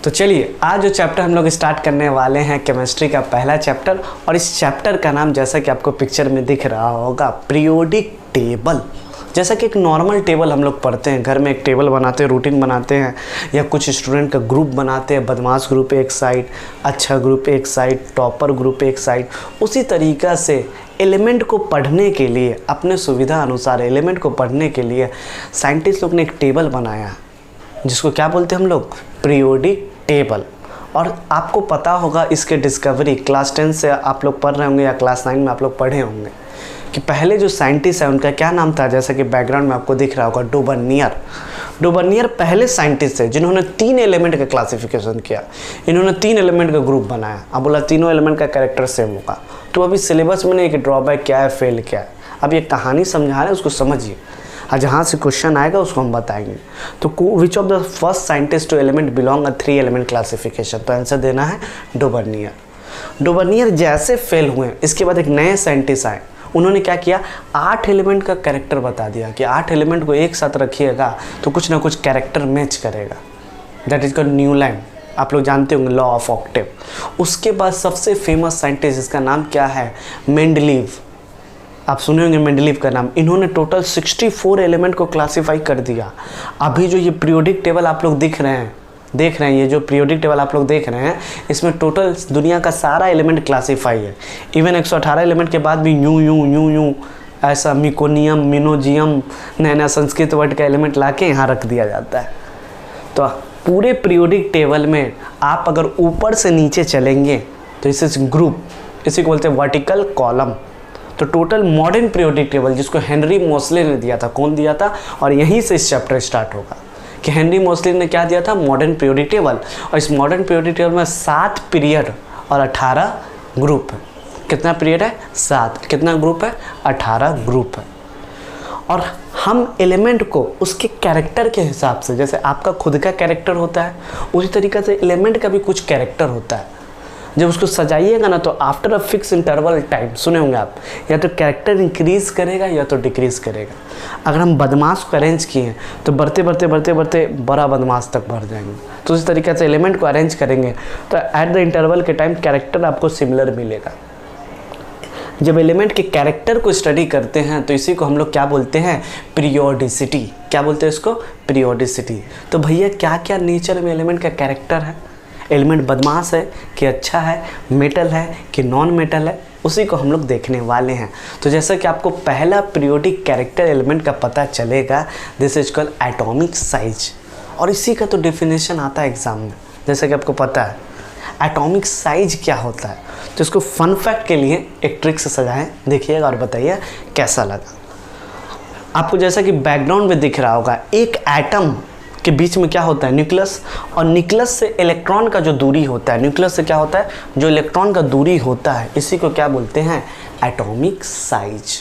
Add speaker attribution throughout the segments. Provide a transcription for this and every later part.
Speaker 1: तो चलिए आज जो चैप्टर हम लोग स्टार्ट करने वाले हैं केमिस्ट्री का पहला चैप्टर, और इस चैप्टर का नाम जैसा कि आपको पिक्चर में दिख रहा होगा पीरियोडिक टेबल। जैसा कि एक नॉर्मल टेबल हम लोग पढ़ते हैं, घर में एक टेबल बनाते हैं, रूटीन बनाते हैं, या कुछ स्टूडेंट का ग्रुप बनाते हैं, बदमाश ग्रुप एक साइड, अच्छा ग्रुप एक साइड, टॉपर ग्रुप एक साइड। उसी तरीक़ा से एलिमेंट को पढ़ने के लिए, अपने सुविधा अनुसार एलिमेंट को पढ़ने के लिए साइंटिस्ट लोग ने एक टेबल बनाया जिसको क्या बोलते हैं हम लोग, पीरियोडिक टेबल। और आपको पता होगा इसके डिस्कवरी क्लास 10 से आप लोग पढ़ रहे होंगे या क्लास 9 में आप लोग पढ़े होंगे कि पहले जो साइंटिस्ट है उनका क्या नाम था। जैसा कि बैकग्राउंड में आपको दिख रहा होगा, डुबर्नियर पहले साइंटिस्ट है जिन्होंने 3 एलिमेंट का क्लासिफिकेशन किया। इन्होंने 3 एलिमेंट का ग्रुप बनाया। अब बोला तीनों एलिमेंट का कैरेक्टर सेम होगा, तो अभी सिलेबस में नहीं कि ड्रॉबैक क्या है, फेल क्या है। अब ये कहानी समझा रहे हैं, उसको समझिए, और जहाँ से क्वेश्चन आएगा उसको हम बताएंगे। तो which of the first scientist to element belong a 3 element classification, तो आंसर देना है डुबर्नियर जैसे फेल हुए, इसके बाद एक नए साइंटिस्ट आए, उन्होंने क्या किया, 8 एलिमेंट का कैरेक्टर बता दिया कि 8 एलिमेंट को एक साथ रखिएगा तो कुछ ना कुछ कैरेक्टर मैच करेगा। That is called Newland. आप लोग जानते होंगे लॉ ऑफ ऑक्टेव। उसके बाद सबसे फेमस साइंटिस्ट जिसका नाम क्या है, मेंडलीव। आप सुने होंगे मेंडलीव का नाम। इन्होंने टोटल 64 एलिमेंट को क्लासीफाई कर दिया। अभी जो ये पीरियोडिक टेबल आप लोग देख रहे हैं, ये जो पीरियोडिक टेबल आप लोग देख रहे हैं, इसमें टोटल दुनिया का सारा एलिमेंट क्लासीफाई है। इवन 118 एलिमेंट के बाद भी यूं ऐसा मिकोनियम, मिनोजियम, नया संस्कृत वर्ड का एलिमेंट लाके यहाँ रख दिया जाता है। तो पूरे पीरियोडिक टेबल में आप अगर ऊपर से नीचे चलेंगे तो इसे ग्रुप, इसी को बोलते हैं वर्टिकल कॉलम। तो टोटल मॉडर्न पीरियोडिक टेबल जिसको हेनरी मोसले ने दिया था, कौन दिया था, और यहीं से इस चैप्टर स्टार्ट होगा कि हेनरी मोसले ने क्या दिया था, मॉडर्न पीरियोडिक टेबल। और इस मॉडर्न पीरियोडिक टेबल में 7 पीरियड और 18 ग्रुप है। कितना पीरियड है, 7। कितना ग्रुप है, 18 ग्रुप है। और हम एलिमेंट को उसके कैरेक्टर के हिसाब से, जैसे आपका खुद का कैरेक्टर होता है, उसी तरीक़े से एलिमेंट का भी कुछ कैरेक्टर होता है। जब उसको सजाइएगा ना तो after a fix interval time, सुने होंगे आप, या तो कैरेक्टर इंक्रीज़ करेगा या तो डिक्रीज़ करेगा। अगर हम बदमाश को अरेंज किए तो बढ़ते बड़ा बदमाश तक बढ़ जाएंगे। तो उसी तरीके से एलिमेंट को अरेंज करेंगे तो एट द इंटरवल के टाइम कैरेक्टर आपको सिमिलर मिलेगा। जब एलिमेंट के कैरेक्टर को स्टडी करते हैं तो इसी को हम लोग क्या बोलते हैं, पीरियोडिसिटी। क्या बोलते हैं इसको, पीरियोडिसिटी। तो भैया क्या क्या नेचर में एलिमेंट का कैरेक्टर है, एलिमेंट बदमाश है कि अच्छा है, मेटल है कि नॉन मेटल है, उसी को हम लोग देखने वाले हैं। तो जैसा कि आपको पहला पीरियोडिक कैरेक्टर एलिमेंट का पता चलेगा, this is called atomic size. और इसी का तो डेफिनेशन आता है एग्जाम में, जैसा कि आपको पता है एटॉमिक साइज क्या होता है। तो इसको फन फैक्ट के लिए एक ट्रिक से सजाएं, देखिएगा और बताइए कैसा लगा आपको। जैसा कि बैकग्राउंड में दिख रहा होगा, एक एटम के बीच में क्या होता है, न्यूक्लियस, और न्यूक्लियस से इलेक्ट्रॉन का जो दूरी होता है, न्यूक्लियस से क्या होता है, जो इलेक्ट्रॉन का दूरी होता है, इसी को क्या बोलते हैं, एटॉमिक साइज।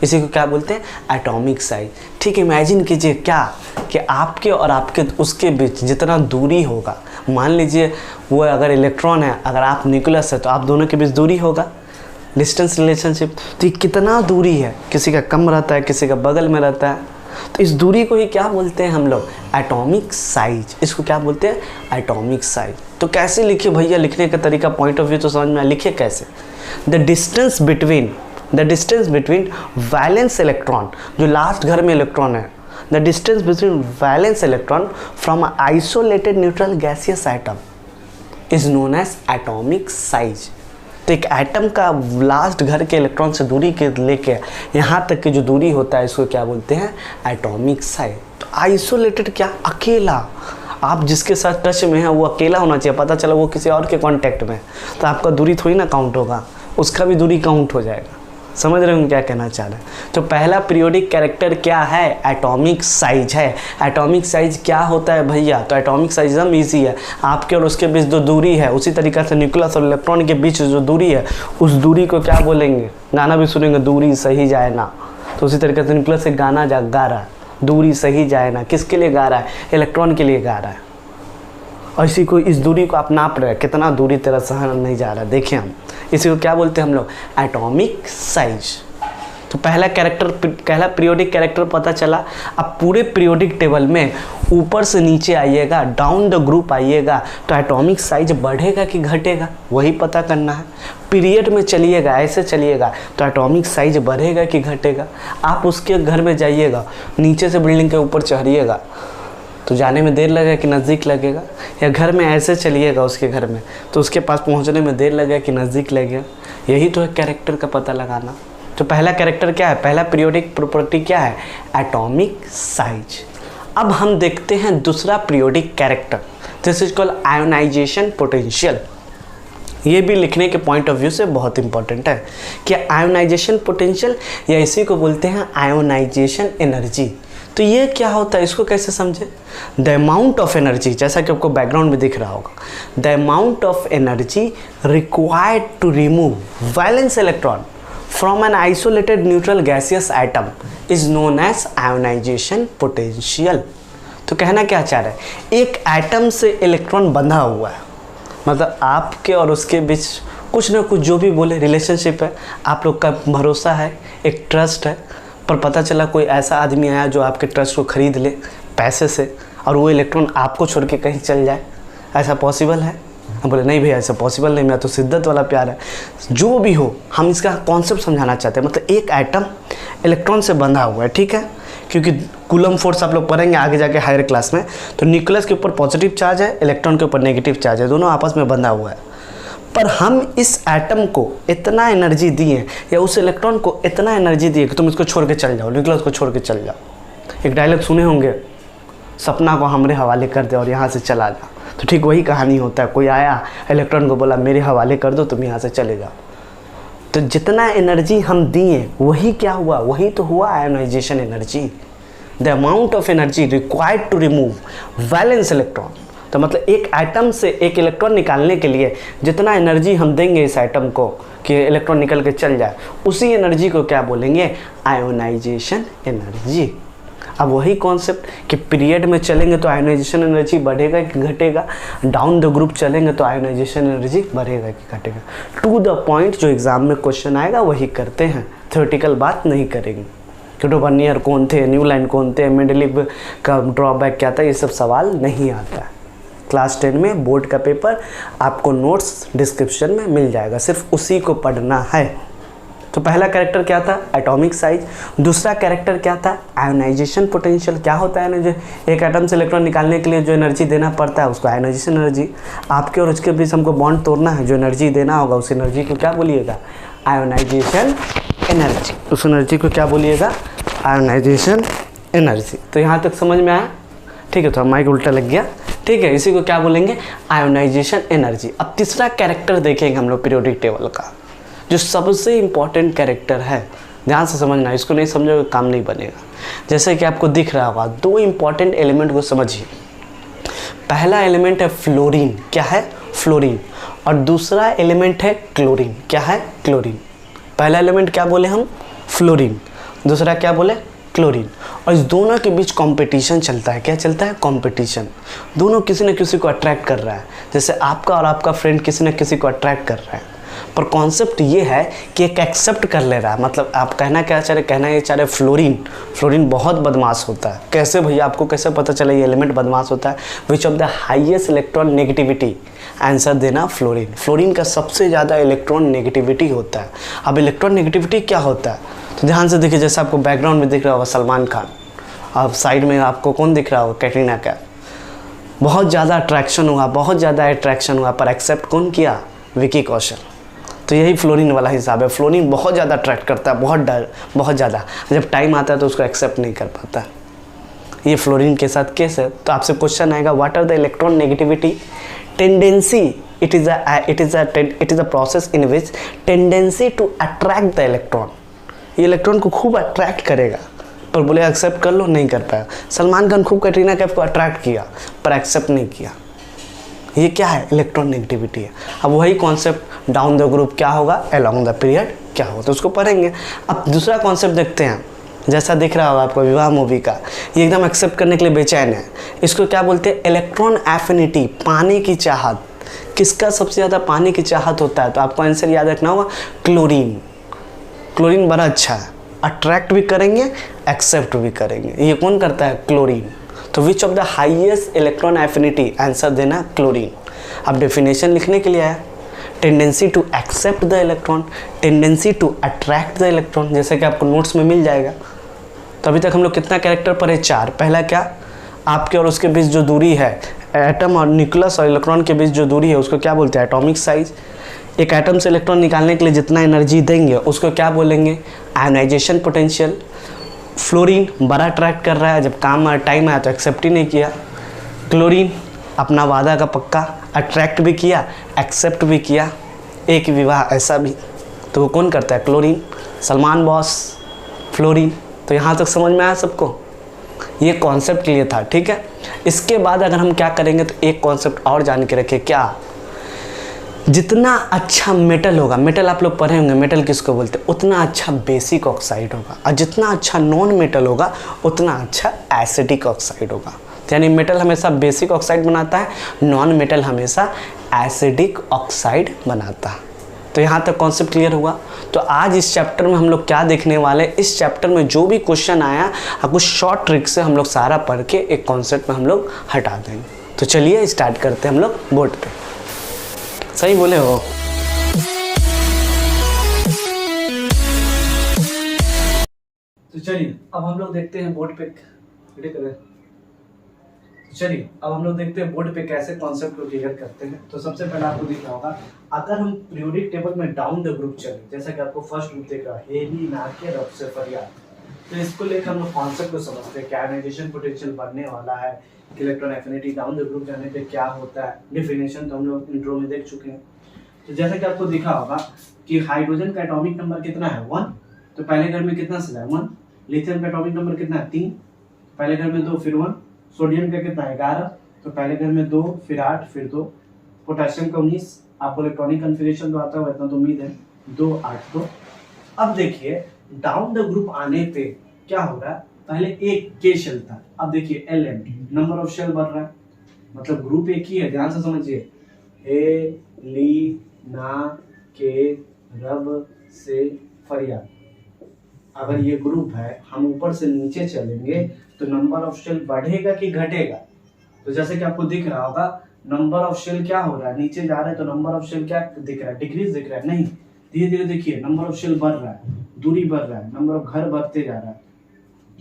Speaker 1: इसी को क्या बोलते हैं, एटॉमिक साइज। ठीक है, इमेजिन कीजिए क्या कि आपके और आपके उसके बीच जितना दूरी होगा, मान लीजिए वो अगर इलेक्ट्रॉन है, अगर आप न्यूक्लियस है, तो आप दोनों के बीच दूरी होगा, डिस्टेंस रिलेशनशिप। तो ये कितना दूरी है, किसी का कम रहता है, किसी का बगल में रहता है। तो इस दूरी को ही क्या बोलते हैं हम लोग, एटॉमिक साइज। इसको क्या बोलते हैं, एटॉमिक साइज। तो कैसे लिखे भैया, लिखने का तरीका पॉइंट ऑफ व्यू तो समझ में आया, लिखे कैसे, the distance between valence electron, जो लास्ट घर में इलेक्ट्रॉन है, the distance between valence electron from isolated neutral gaseous atom is known as atomic size. तो एक एटम का लास्ट घर के इलेक्ट्रॉन से दूरी के लेके यहाँ तक की जो दूरी होता है, इसको क्या बोलते हैं, एटॉमिक साइज। तो आइसोलेटेड क्या, अकेला। आप जिसके साथ टच में हैं वो अकेला होना चाहिए, पता चला वो किसी और के कांटेक्ट में, तो आपका दूरी थोड़ी ना काउंट होगा, उसका भी दूरी काउंट हो जाएगा। समझ रहे हो क्या कहना चाह रहे हैं। तो पहला पीरियोडिक कैरेक्टर क्या है, एटॉमिक साइज है। एटॉमिक साइज क्या होता है भैया, तो एटॉमिक साइज एकदम ईजी है, आपके और उसके बीच जो दूरी है, उसी तरीक़े से न्यूक्लियस और इलेक्ट्रॉन के बीच जो दूरी है, उस दूरी को क्या बोलेंगे, गाना भी सुनेंगे, दूरी सही जाए ना। तो उसी तरीके से न्यूक्लियस से गाना गा रहा है, दूरी सही जाए ना, किसके लिए गा रहा है, इलेक्ट्रॉन के लिए गा रहा है। और इसी को, इस दूरी को आप नाप रहे हैं, कितना दूरी तेरा सहन नहीं जा रहा है, देखें हम, इसी को क्या बोलते हैं हम लोग, एटॉमिक साइज। तो पहला पीरियोडिक कैरेक्टर पता चला। अब पूरे पीरियोडिक टेबल में ऊपर से नीचे आइएगा, डाउन द ग्रुप आइएगा, तो एटॉमिक साइज बढ़ेगा कि घटेगा वही पता करना है। पीरियड में चलिएगा, ऐसे चलिएगा तो एटॉमिक साइज बढ़ेगा कि घटेगा। आप उसके घर में जाइएगा, नीचे से बिल्डिंग के ऊपर चढ़िएगा तो जाने में देर लगेगा कि नज़दीक लगेगा, या घर में ऐसे चलिएगा उसके घर में तो उसके पास पहुंचने में देर लगेगा कि नज़दीक लगेगा। यही तो है कैरेक्टर का पता लगाना। तो पहला कैरेक्टर क्या है, पहला पीरियोडिक प्रॉपर्टी क्या है, एटॉमिक साइज। अब हम देखते हैं दूसरा periodic character, this is called ionization potential. ये भी लिखने के पॉइंट ऑफ व्यू से बहुत इंपॉर्टेंट है कि आयोनाइजेशन पोटेंशियल या इसी को बोलते हैं आयोनाइजेशन एनर्जी। तो ये क्या होता है, इसको कैसे समझे, द अमाउंट ऑफ एनर्जी, जैसा कि आपको बैकग्राउंड में दिख रहा होगा, the amount of energy required to remove valence electron from an isolated neutral gaseous atom is known as ionisation potential. तो कहना क्या चाह रहा है, एक एटम से इलेक्ट्रॉन बंधा हुआ है, मतलब आपके और उसके बीच कुछ ना कुछ जो भी बोले रिलेशनशिप है, आप लोग का भरोसा है, एक ट्रस्ट है, पर पता चला कोई ऐसा आदमी आया जो आपके ट्रस्ट को खरीद ले पैसे से और वो इलेक्ट्रॉन आपको छोड़ के कहीं चल जाए, ऐसा पॉसिबल है? हम बोले नहीं भैया ऐसा पॉसिबल नहीं, मेरा तो शिद्दत वाला प्यार है। जो भी हो, हम इसका कॉन्सेप्ट समझाना चाहते हैं। मतलब एक एटम इलेक्ट्रॉन से बंधा हुआ है, ठीक है, क्योंकि कूलम फोर्स आप लोग पढ़ेंगे आगे जाके हायर क्लास में, तो न्यूक्लियस के ऊपर पॉजिटिव चार्ज है, इलेक्ट्रॉन के ऊपर नेगेटिव चार्ज है, दोनों आपस में बंधा हुआ है। पर हम इस एटम को इतना एनर्जी दिए या उस इलेक्ट्रॉन को इतना एनर्जी दिए कि तुम इसको छोड़ के चल जाओ, न्यूक्लियस को छोड़ के चल जाओ। एक डायलॉग सुने होंगे, सपना को हमरे हवाले कर दे और यहाँ से चला जा। तो ठीक वही कहानी होता है, कोई आया इलेक्ट्रॉन को बोला मेरे हवाले कर दो, तुम यहाँ से चले जाओ। तो जितना एनर्जी हम दिए वही क्या हुआ, वही तो हुआ ionisation energy. The amount of energy required to remove valence electron. तो मतलब एक एटम से एक इलेक्ट्रॉन निकालने के लिए जितना एनर्जी हम देंगे इस एटम को कि इलेक्ट्रॉन निकल के चल जाए, उसी एनर्जी को क्या बोलेंगे, आयोनाइजेशन एनर्जी। अब वही कॉन्सेप्ट कि पीरियड में चलेंगे तो आयोनाइजेशन एनर्जी बढ़ेगा कि घटेगा, डाउन द ग्रुप चलेंगे तो आयोनाइजेशन एनर्जी बढ़ेगा कि घटेगा। टू द पॉइंट जो एग्जाम में क्वेश्चन आएगा वही करते हैं, थ्योरेटिकल बात नहीं करेंगे कि वर्नियर कौन थे, न्यू लाइन कौन थे, मेंडलीव का ड्रॉबैक क्या था, ये सब सवाल नहीं आता है। क्लास 10 में बोर्ड का पेपर आपको नोट्स डिस्क्रिप्शन में मिल जाएगा, सिर्फ उसी को पढ़ना है। तो पहला कैरेक्टर क्या था, एटॉमिक साइज। दूसरा कैरेक्टर क्या था, आयोनाइजेशन पोटेंशियल। क्या होता है ना, एक एटम से इलेक्ट्रॉन निकालने के लिए जो एनर्जी देना पड़ता है उसको आयोनाइजेशन एनर्जी। आपके और उसके बीच हमको बॉन्ड तोड़ना है, जो एनर्जी देना होगा उस एनर्जी को क्या बोलिएगा, आयोनाइजेशन एनर्जी। उस एनर्जी को क्या बोलिएगा, आयोनाइजेशन एनर्जी। तो यहाँ तक समझ में आया? ठीक है, तो माइक उल्टा लग गया, ठीक है, इसी को क्या बोलेंगे, आयोनाइजेशन एनर्जी। अब तीसरा कैरेक्टर देखेंगे हम लोग पीरियोडिक टेबल का, जो सबसे इंपॉर्टेंट कैरेक्टर है, ध्यान से समझना, इसको नहीं समझोगे काम नहीं बनेगा। जैसे कि आपको दिख रहा होगा, दो इंपॉर्टेंट एलिमेंट को समझिए। पहला एलिमेंट है फ्लोरीन, क्या है, फ्लोरीन, और दूसरा एलिमेंट है क्लोरीन, क्या है, क्लोरीन। पहला एलिमेंट क्या बोले हम, फ्लोरीन, दूसरा क्या बोले, क्लोरीन। और इस दोनों के बीच कंपटीशन चलता है, क्या चलता है, कंपटीशन। दोनों किसी न किसी को अट्रैक्ट कर रहा है, जैसे आपका और आपका फ्रेंड किसी न किसी को अट्रैक्ट कर रहा है। पर कॉन्सेप्ट ये है कि एक एक्सेप्ट कर ले रहा है। मतलब आप कहना क्या चाह रहे, कहना ये चाह रहे फ्लोरीन बहुत बदमाश होता है। कैसे भैया, आपको कैसे पता चला ये एलिमेंट बदमाश होता है, विच of the highest electron negativity, answer देना फ्लोरीन। फ्लोरीन का सबसे ज़्यादा इलेक्ट्रॉन नेगेटिविटी होता है। अब इलेक्ट्रॉन नेगेटिविटी क्या होता है, तो ध्यान से देखिए, जैसे आपको बैकग्राउंड में दिख रहा होगा सलमान खान, अब साइड में आपको कौन दिख रहा होगा, कैटरीना कैफ। बहुत ज़्यादा अट्रैक्शन हुआ, पर एक्सेप्ट कौन किया, विकी कौशल। तो यही फ्लोरीन वाला हिसाब है। फ्लोरीन बहुत ज़्यादा अट्रैक्ट करता है, बहुत ज़्यादा। जब टाइम आता है तो उसको एक्सेप्ट नहीं कर पाता। ये फ्लोरीन के साथ केस है। तो आपसे क्वेश्चन आएगा, what are the electron negativity tendency, it is a process in which tendency to attract the electron. ये इलेक्ट्रॉन को खूब अट्रैक्ट करेगा, पर बोले एक्सेप्ट कर लो, नहीं कर पाया। सलमान खान खूब कैटरीना कैफ को अट्रैक्ट किया, पर एक्सेप्ट नहीं किया। ये क्या है, इलेक्ट्रॉन नेगेटिविटी है। अब वही कॉन्सेप्ट डाउन द ग्रुप क्या होगा, अलोंग द पीरियड क्या होगा, तो उसको पढ़ेंगे। अब दूसरा कॉन्सेप्ट देखते हैं, जैसा दिख रहा होगा आपको विवाह मूवी का, ये एकदम एक्सेप्ट करने के लिए बेचैन है। इसको क्या बोलते हैं, इलेक्ट्रॉन एफिनिटी, पानी की चाहत। किसका सबसे ज़्यादा पानी की चाहत होता है, तो आपको आंसर याद रखना होगा, क्लोरीन। क्लोरीन बड़ा अच्छा है, अट्रैक्ट भी करेंगे, एक्सेप्ट भी करेंगे। ये कौन करता है? क्लोरीन। तो which of the highest electron affinity, answer देना क्लोरीन। अब डेफिनेशन लिखने के लिए आया, tendency to accept the electron, tendency to attract the electron, जैसे कि आपको नोट्स में मिल जाएगा। तो अभी तक हम लोग कितना कैरेक्टर पढ़े? 4। पहला क्या? आपके और उसके बीच जो दूरी है, एटम और न्यूक्लियस और इलेक्ट्रॉन के बीच जो दूरी है उसको क्या बोलते हैं? Atomic size. एक एटम से इलेक्ट्रॉन निकालने के लिए जितना एनर्जी देंगे उसको क्या बोलेंगे? Ionization potential. फ्लोरीन बड़ा अट्रैक्ट कर रहा है, जब काम टाइम आया तो एक्सेप्ट ही नहीं किया। क्लोरीन अपना वादा का पक्का, अट्रैक्ट भी किया, एक्सेप्ट भी किया। एक विवाह ऐसा भी, तो वो कौन करता है? क्लोरीन। Salman boss, fluorine. तो यहाँ तक समझ में आया सबको? ये कॉन्सेप्ट क्लियर था, ठीक है। इसके बाद अगर हम क्या करेंगे तो एक कॉन्सेप्ट और जान के रखें, क्या? जितना अच्छा मेटल होगा, मेटल आप लोग पढ़े होंगे, मेटल किसको बोलते हैं, उतना अच्छा बेसिक ऑक्साइड होगा, और जितना अच्छा नॉन मेटल होगा उतना अच्छा एसिडिक ऑक्साइड होगा। यानी मेटल हमेशा बेसिक ऑक्साइड बनाता है, नॉन मेटल हमेशा एसिडिक ऑक्साइड बनाता है। तो यहाँ तक कॉन्सेप्ट क्लियर हुआ। तो आज इस चैप्टर में हम लोग क्या देखने वाले, इस चैप्टर में जो भी क्वेश्चन आया कुछ शॉर्ट ट्रिक से हम लोग सारा पढ़ के एक कॉन्सेप्ट में हम लोग हटा देंगे। तो चलिए स्टार्ट करते हैं हम लोग बोर्ड पे। सही बोले हो? तो चलिए अब हम लोग देखते हैं बोर्ड पे, चलिए अब हम लोग देखते हैं बोर्ड पे कैसे कॉन्सेप्ट को क्लियर करते हैं। तो सबसे पहले आपको दिख रहा होगा, अगर हम पीरियोडिक टेबल में डाउन द ग्रुप चले, जैसा कि आपको फर्स्ट ग्रुप दिख रहा है, हेली, नाके, रब से फरियाद, तो इसको लेकर हम लोग कॉन्सेप्ट को समझते हैं कि आयोनाइजेशन पोटेंशियल बढ़ने वाला है, electron affinity down the group जाने पे क्या होता है, डेफिनेशन तो हम लोग इंट्रो में देख चुके हैं। तो जैसा कि आपको दिखा होगा कि हाइड्रोजन का एटॉमिक नंबर कितना है? 1। तो पहले घर में कितना सेल है? 1। लिथियम का एटॉमिक नंबर कितना है? 3। पहले घर में 2 फिर 1। सोडियम का कितना है? 11। तो पहले घर में 2 फिर 8 फिर 2। पोटेशियम का 19। आपको इलेक्ट्रॉनिक कन्फिगरेशन तो आता होगा, इतना तो उम्मीद है। 2 8 2। अब देखिए डाउन द ग्रुप आने पे क्या हो रहा है? पहले एक के शेल था, अब देखिए Ln, नंबर ऑफ शेल बढ़ रहा है, मतलब ग्रुप एक ही है। ध्यान से समझिए, हे, ली, ना, के, रब से फरियाद। अगर ये ग्रुप है, हम ऊपर से नीचे चलेंगे तो नंबर ऑफ शेल बढ़ेगा कि घटेगा? तो जैसे कि आपको दिख रहा होगा नंबर ऑफ शेल क्या हो रहा है, नीचे जा रहा है, तो नंबर ऑफ शेल क्या दिख रहा है? डिक्रीज दिख रहा है? नहीं, धीरे धीरे देखिए नंबर ऑफ शेल बढ़ रहा है, दूरी बढ़ रहा है, नंबर ऑफ घर बढ़ते जा रहा है,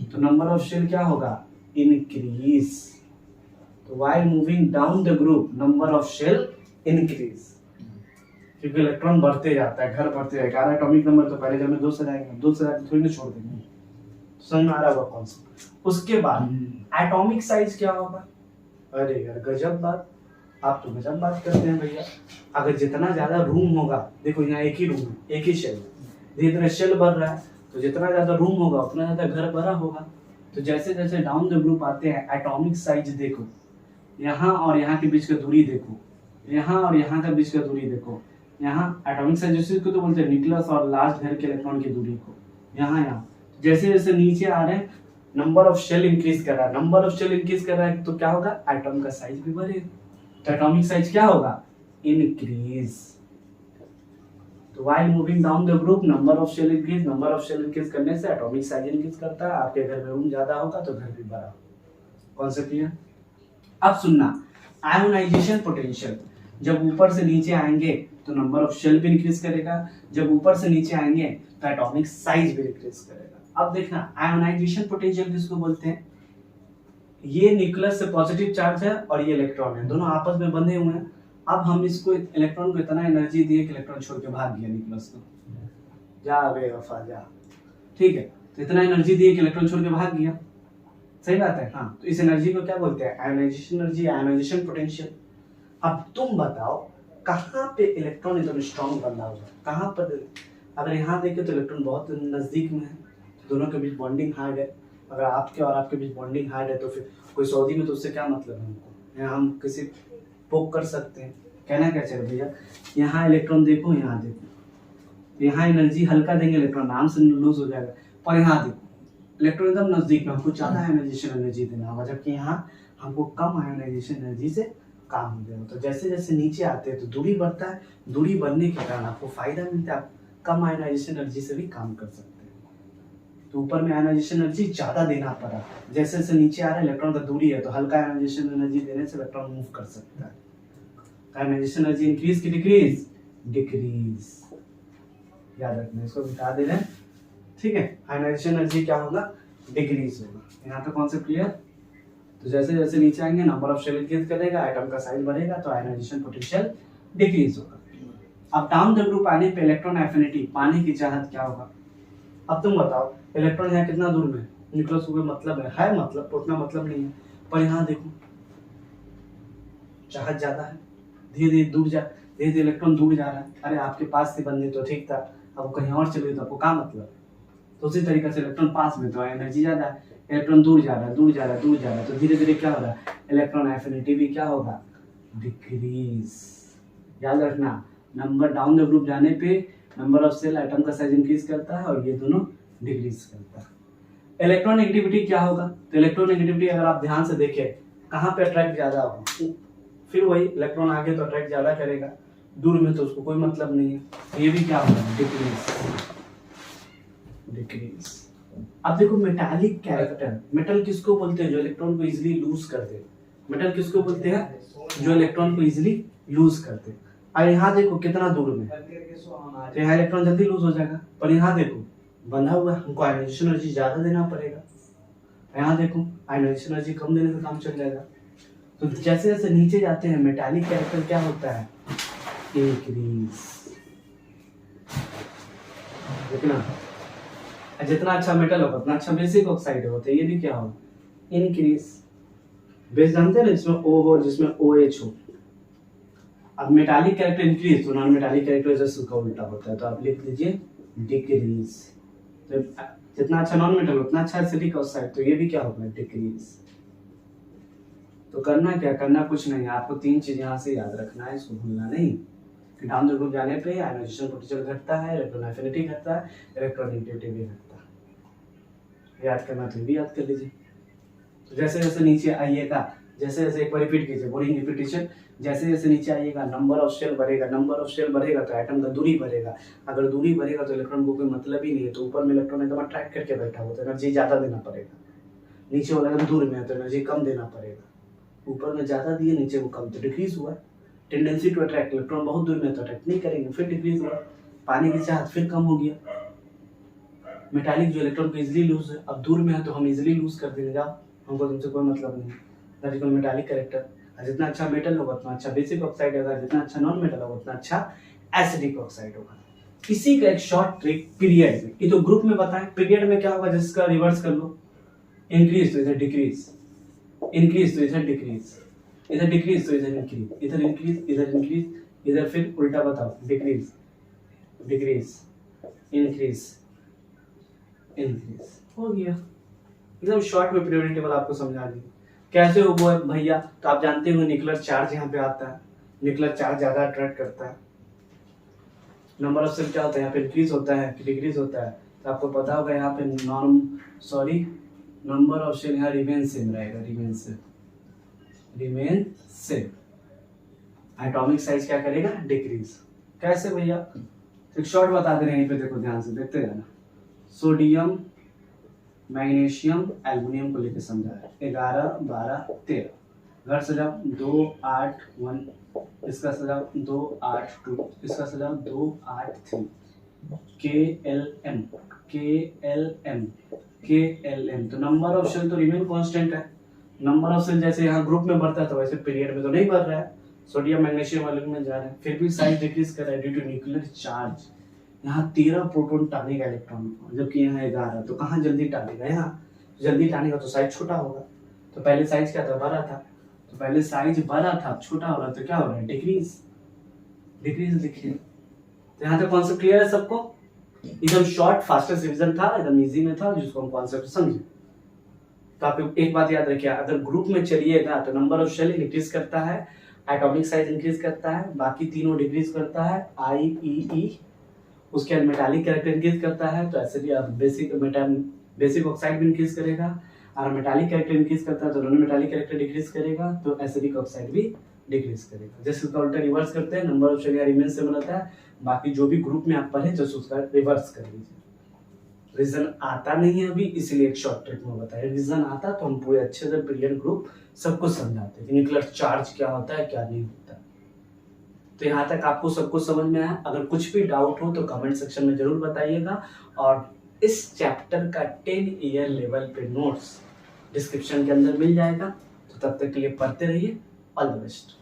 Speaker 1: तो नंबर ऑफ शेल क्या होगा? इंक्रीज। तो while moving down the group number of shell increase, क्योंकि इलेक्ट्रॉन बढ़ते जाता है, घर बढ़ते जाएगा। 11 एटॉमिक नंबर तो पहले घर में 2 से जाएंगे, 2 से जाकर थोड़ी ना छोड़ देंगे। समझ में आ रहा होगा कॉन्सेप्ट। उसके बाद एटॉमिक साइज क्या होगा? अरे यार गजब बात, आप तो गजब बात करते हैं भैया। अगर जितना ज्यादा रूम होगा, देखो यहाँ एक ही रूम है, एक ही शेल, धीरे धीरे शेल बढ़ रहा है, तो जितना ज्यादा रूम होगा उतना ज्यादा घर बड़ा होगा। तो जैसे जैसे डाउन द ग्रुप आते हैं, एटॉमिक साइज देखो, यहाँ और यहाँ के बीच का दूरी देखो, यहाँ और यहाँ का बीच का दूरी देखो, यहाँ एटॉमिक साइज को तो बोलते हैं न्यूक्लियस और लार्ज घर के इलेक्ट्रॉन की दूरी को, यहाँ जैसे जैसे नीचे आ रहे हैं नंबर ऑफ शेल इंक्रीज कर रहा है, नंबर ऑफ शेल इंक्रीज कर रहा है, तो क्या होगा? एटॉम का साइज भी बढ़ेगा। तो एटॉमिक साइज क्या होगा? इंक्रीज। तो while moving down the group number of shell increase, number of shell increase करने से एटॉमिक साइज इंक्रीज करता है। आपके घर में रूम ज्यादा होगा तो घर भी बड़ा होगा। Concept clear? अब सुनना, आयोनाइजेशन पोटेंशियल जब ऊपर से नीचे आएंगे तो नंबर ऑफ शेल भी इंक्रीज करेगा, जब ऊपर से नीचे आएंगे तो एटॉमिक साइज भी इंक्रीज करेगा। अब देखना, आयोनाइजेशन पोटेंशियल किसको बोलते हैं? ये न्यूक्लियस से पॉजिटिव चार्ज है और ये इलेक्ट्रॉन है, दोनों आपस में बंधे हुए हैं। अब हम इसको इलेक्ट्रॉन को इतना एनर्जी दिए कि इलेक्ट्रॉन छोड़ के भाग गया न्यूक्लियस को, जा बेवफा जा, ठीक है। तो इतना एनर्जी दिए कि इलेक्ट्रॉन छोड़ के भाग गया, सही बात है। हाँ, तो इस एनर्जी को क्या बोलते हैं? Ionisation energy, ionisation potential. अब तुम बताओ कहाँ पे इलेक्ट्रॉन एकदम स्ट्रॉन्ग बंधा हुआ है, कहाँ पर? अगर यहाँ देखें तो इलेक्ट्रॉन बहुत नजदीक में है, दोनों के बीच बॉन्डिंग हार्ड है। अगर आपके और आपके बीच बॉन्डिंग हार्ड है तो फिर कोई सऊदी में तो उससे क्या मतलब है हमको? यहाँ हम किसी पोक कर सकते हैं, कहना क्या चाहिए भैया? यहाँ इलेक्ट्रॉन देखो, यहाँ देखो, यहाँ एनर्जी हल्का देंगे इलेक्ट्रॉन आराम से लूज हो जाएगा, और यहाँ देखो इलेक्ट्रॉन एकदम नजदीक में, हमको ज्यादा आयोनाइजेशन एनर्जी देना होगा, जबकि यहाँ हमको कम आयोनाइजेशन एनर्जी से काम हो जाएगा। तो जैसे जैसे नीचे आते हैं तो दूरी बढ़ता है, दूरी बढ़ने के कारण आपको फायदा मिलता है, आप कम आयोनाइजेशन एनर्जी से भी काम कर सकते हैं। तो ऊपर में आयनाइजेशन एनर्जी ज़्यादा देना पड़ा, जैसे जैसे नीचे आ रहा है इलेक्ट्रॉन का दूरी है तो हल्का आयनाइजेशन एनर्जी देने से इलेक्ट्रॉन मूव कर सकता है। आयनाइजेशन एनर्जी इंक्रीज की डिक्रीज, डिक्रीज, याद रखना, इसको मिटा दे रहे हैं, ठीक है। आयनाइजेशन एनर्जी क्या होगा, डिक्रीज होगा। यहाँ पे कॉन्सेप्ट क्लियर। तो जैसे जैसे नीचे आएंगे नंबर ऑफ शेल इंक्रीज करेगा, एटम का साइज बढ़ेगा तो आयनाइजेशन पोटेंशियल डिक्रीज होगा। अब डाउन द ग्रुप आने पे इलेक्ट्रॉन एफिनिटी, पाने की चाहत क्या होगा। अब तुम बताओ इलेक्ट्रॉन यहाँ कितना दूर में, न्यूक्लियस को कोई मतलब है मतलब उतना मतलब नहीं है, पर यहाँ देखो चाहत ज्यादा है, धीरे धीरे इलेक्ट्रॉन दूर जा रहा है। अरे आपके पास थी बंदी तो ठीक था, अब कहीं और चले तो आपको क्या मतलब। तो उसी तरीके से इलेक्ट्रॉन पास में तो एनर्जी ज्यादा है, इलेक्ट्रॉन दूर जा रहा है तो धीरे धीरे क्या हो रहा है, इलेक्ट्रॉन एफिनिटी भी क्या होगा, डिक्रीज। याद रखना, नंबर डाउन द ग्रुप जाने पे नंबर ऑफ सेल एटम का साइज इंक्रीज करता है और ये दोनों डिक्रीज करता है। इलेक्ट्रॉन नेगेटिविटी क्या होगा, तो इलेक्ट्रॉन नेगेटिविटी अगर आप ध्यान से देखें कहाँ पे अट्रैक्ट ज्यादा होगा, फिर वही इलेक्ट्रॉन आगे तो अट्रैक्ट ज्यादा करेगा, दूर में तो उसको कोई मतलब नहीं है, तो ये भी क्या होगा, डिक्रीज। अब देखो मेटालिक कैरेक्टर, मेटल किसको बोलते हैं, जो इलेक्ट्रॉन को इजीली लूज कर दे। मेटल किसको बोलते हैं, जो इलेक्ट्रॉन को इजीली लूज करते। और यहाँ देखो कितना दूर में, तो यहाँ इलेक्ट्रॉन जल्दी लूज हो जाएगा, पर यहाँ देखो बंधा हुआ है, हमको आयनाइजेशन एनर्जी ज्यादा देना पड़ेगा। यहाँ देखो आयनाइजेशन एनर्जी कम देने से काम चल जाएगा। तो जैसे जैसे नीचे जाते हैं मेटालिक कैरेक्टर क्या होता है, इंक्रीज। देखना जितना अच्छा मेटल होगा उतना अच्छा बेसिक ऑक्साइड होगा, तो ये भी क्या होगा, इंक्रीज। बेस जानते हैं ना, जिसमें O हो जिसमें OH हो। अब मेटालिक कैरेक्टर इंक्रीज तो नॉन मेटालिक कैरेक्टर जैसे उसका उल्टा होता है, तो आप लिख लीजिए डिक्रीज। तो जितना अच्छा नॉन मेटल उतना अच्छा एसिडिक ऑक्साइड, तो ये भी क्या होगा, डिक्रीज। तो करना क्या, करना कुछ नहीं, आपको 3 चीज यहाँ से याद रखना है, इसको भूलना नहीं। डाउन द ग्रुप जाने पे आयनाइजेशन पोटेंशियल घटता है, इलेक्ट्रॉन एफिनिटी घटता है, इलेक्ट्रॉन नेगेटिविटी भी घटता है। याद करना तो भी याद कर लीजिए। तो जैसे जैसे नीचे आइएगा, जैसे जैसे एक बार रिपीट कीजिए, बोरिंग रिपीटेशन, जैसे जैसे नीचे आइएगा नंबर ऑफ शेल बढ़ेगा, नंबर ऑफ शेल बढ़ेगा तो एटम का दूरी बढ़ेगा, अगर दूरी बढ़ेगा तो इलेक्ट्रॉन को कोई मतलब ही नहीं है, तो ऊपर में इलेक्ट्रॉन एकदम अट्रैक्ट करके बैठा होता है, एनर्जी ज्यादा देना पड़ेगा। नीचे वाला एकदम दूर में है तो एनर्जी कम देना पड़ेगा, ऊपर में ज्यादा दिए नीचे वो कम, तो डिक्रीज हुआ। टेंडेंसी टू अट्रैक्ट, इलेक्ट्रॉन बहुत दूर में तो अट्रैक्ट नहीं करेंगे, फिर डिक्रीज हुआ। पानी की चाहत फिर कम हो गया। मेटालिक जो इलेक्ट्रॉन को इजीली लूज है, अब दूर में है तो हम इजीली लूज कर देंगे, जाओ हमको तुमसे कोई मतलब नहीं। That is called metallic character. जितना अच्छा मेटल होगा उतना अच्छा बेसिक ऑक्साइड होगा, जितना अच्छा नॉन मेटल होगा उतना अच्छा एसिडिक ऑक्साइड होगा। इसी का एक शॉर्ट ट्रिक पीरियड में, ये तो ग्रुप में बताएं, पीरियड में क्या होगा, जिसका रिवर्स कर लो, इंक्रीज तो इधर डिक्रीज, इंक्रीज तो इधर डिक्रीज, इधर डिक्रीज तो इधर इंक्रीज, इधर इंक्रीज इधर इंक्रीज, इधर फिर उल्टा बताओ, डिक्रीज डिक्रीज इंक्रीज इंक्रीज, हो गया। एकदम शॉर्ट में पीरियोडिक टेबल आपको समझा दी। कैसे हो वो भैया, तो आप जानते हो न्यूक्लियर चार्ज यहाँ पे आता है, न्यूक्लियर चार्ज ज्यादा अट्रैक्ट करता है। नंबर ऑफ सेल क्या होता है, यहाँ पे इंक्रीज होता है कि डिक्रीज होता है, तो आपको पता होगा यहाँ पे नंबर ऑफ शेल यहाँ रिमेन सेम रहेगा, रिमेन सेम। एटॉमिक साइज क्या करेगा, डिक्रीज। कैसे भैया, एक शॉर्ट बता दे रहे हैं, यहीं पे देखो ध्यान से देखते जाना। सोडियम मैग्नीशियम एल्युमिनियम को लेकर समझा है, 11 12 13। घर सजाओ 2 8 1, इसका सजाओ 2 8 2, इसका सजाओ 2 8 3। KLM तो नंबर ऑफ शेल तो रिमेन कांस्टेंट है। नंबर ऑफ सेल जैसे यहाँ ग्रुप में बढ़ता है तो वैसे पीरियड में तो नहीं बढ़ रहा है। सोडियम मैग्नीशियम एल्युमिनियम में जा रहा है, फिर भी साइज डिक्रीज कर रहा है ड्यू टू न्यूक्लियर चार्ज। यहाँ 13 प्रोटॉन टानेगा इलेक्ट्रॉन को, जबकि यहाँ 11, तो कहाँ जल्दी टानेगा, यहाँ जल्दी टानेगा तो साइज छोटा होगा। तो पहले साइज क्या था, बड़ा था, तो पहले साइज बड़ा था, छोटा हो रहा है, तो क्या हो रहा है, डिक्रीज लिखिए। तो यहाँ तक कॉन्सेप्ट क्लियर है सबको। एकदम शॉर्ट फास्टेस्ट रिवीजन था, एकदम इजी में था, जिसको हम कॉन्सेप्ट समझे। तो आप एक बात याद रखिए, अगर ग्रुप में चलिएगा तो नंबर ऑफ शेल इंक्रीज करता है, एटॉमिक साइज इंक्रीज करता है, बाकी तीनों डिक्रीज करता है, IEE। उसके बाद मेटालिक कैरेक्टर इंक्रीज करता है, तो ऐसे बेसिक ऑक्साइड भी इंक्रीज करेगा, और मेटालिक कैरेक्टर इंक्रीज करता है तो नॉन मेटालिक कैरेक्टर डिक्रीज करेगा, तो एसिडिक ऑक्साइड भी डिक्रीज करेगा। जैसे उसका उल्टा रिवर्स करते हैं, नंबर ऑफ शेल रिमेन से बनाता है, बाकी जो भी ग्रुप में आप पढ़े जैसे उसका रिवर्स कर लीजिए। रीजन आता नहीं है अभी, इसलिए एक शॉर्ट ट्रिक में बताया। रीजन आता तो हम पूरे अच्छे से पीरियड ग्रुप सब कुछ समझाते कि न्यूक्लियर चार्ज क्या होता है क्या नहीं होता। तो यहाँ तक आपको सब कुछ समझ में आया। अगर कुछ भी डाउट हो तो कमेंट सेक्शन में जरूर बताइएगा, और इस चैप्टर का 10 ईयर लेवल पे नोट्स डिस्क्रिप्शन के अंदर मिल जाएगा। तो तब तक के लिए पढ़ते रहिए। All the best.